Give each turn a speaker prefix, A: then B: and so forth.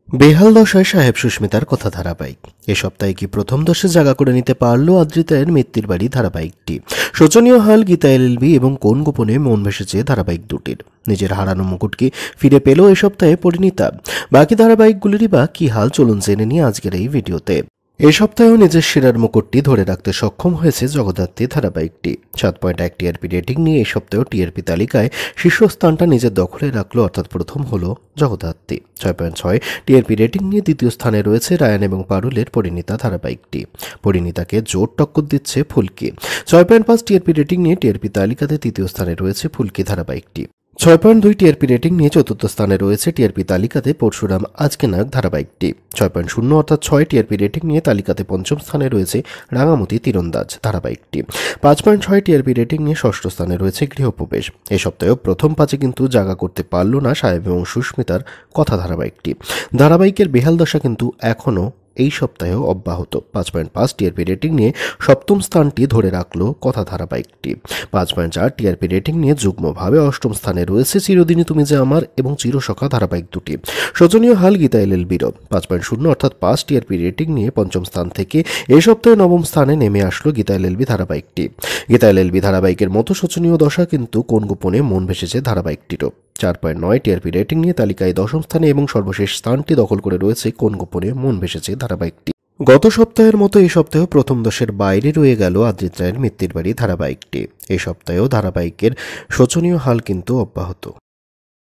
A: বেহাল দশায় সাহেব সুস্মিতার কথা ধারাবাহিক এ সপ্তাহে কি প্রথম দশে জায়গা করে নিতে পারল আদ্রিতায়ের মিত্তির বাড়ি ধারাবাহিকটি। শোচনীয় হাল গীতা এলএলবি এবং কোন গোপনে মন ভেসেছে ধারাবাহিক দুটির। নিজের হারানো মুকুটকে ফিরে পেল এ সপ্তাহে পরিণীতা। বাকি ধারাবাহিকগুলিরই বা কি হাল চলুন জেনে নিয়ে আজকের এই ভিডিওতে। এ সপ্তাহেও নিজের সেরার মুকুটটি ধরে রাখতে সক্ষম হয়েছে জগদ্ধাত্রী ধারাবাহিকটি। 7.1 টিআরপি রেটিং নিয়ে এই সপ্তাহেও টিআরপি তালিকায় শীর্ষস্থানটা নিজের দখলে রাখলো, অর্থাৎ প্রথম হলো জগদ্ধাত্রী। 6.6 টিআরপি রেটিং নিয়ে দ্বিতীয় স্থানে রয়েছে রায়ান এবং পারুলের পরিণীতা ধারাবাহিকটি। পরিণীতাকে জোর টক্কর দিচ্ছে ফুলকি। 6.5 টিআরপি রেটিং নিয়ে টিআরপি তালিকাতে তৃতীয় স্থানে রয়েছে ফুলকি ধারাবাহিকটি। 6.2 টিআরপি রেটিং নিয়ে চতুর্থ স্থানে রয়েছে টিআরপি তালিকাতে পরশুরাম আজকে নায়ক ধারাবাহিকটি। 6.0 অর্থাৎ 6 টিআরপি রেটিং নিয়ে তালিকাতে পঞ্চম স্থানে রয়েছে রাঙামতি তীরন্দাজ ধারাবাহিকটি। 5.6 টিআরপি রেটিং নিয়ে ষষ্ঠ স্থানে রয়েছে গৃহপ্রবেশ। এ সপ্তাহেও প্রথম পাঁচে কিন্তু জায়গা করতে পারল না সাহেব এবং সুস্মিতার কথা ধারাবাহিকটি। ধারাবাহিকের বেহাল দশা কিন্তু এখনও এই সপ্তাহেও অব্যাহত। 5.5 টিআরপি রেটিং নিয়ে সপ্তম স্থানটি ধরে রাখলো কথা ধারাবাহিকটি। 5.4 টিআরপি রেটিং নিয়ে যুগ্মভাবে অষ্টম স্থানে রয়েছে চিরদিনই তুমি যে আমার এবং চিরসখা ধারাবাহিক দুটি। শোচনীয় হাল গীতা এলএলবির 5.0 অর্থাৎ 5 টিআরপি রেটিং নিয়ে পঞ্চম স্থান থেকে এই সপ্তাহে নবম স্থানে নেমে আসলো গীতা এলএলবি ধারাবাহিকটি। গীতা এলএলবি ধারাবাহিকের মতো শোচনীয় দশা কিন্তু কোন গোপনে মন ভেসেছে ধারাবাহিকটিরও। 4.9 টিআরপি রেটিং নিয়ে তালিকায় দশম স্থানে এবং সর্বশেষ স্থানটি দখল করে রয়েছে কোন গোপনে মন ভেসেছে ধারাবাহিকটি। গত সপ্তাহের মতো এই সপ্তাহেও প্রথম দশের বাইরে রয়ে গেল আদ্রিতায়ের মিত্তির বাড়ি ধারাবাহিকটি। এই সপ্তাহেও ধারাবাহিকের শোচনীয় হাল কিন্তু অব্যাহত।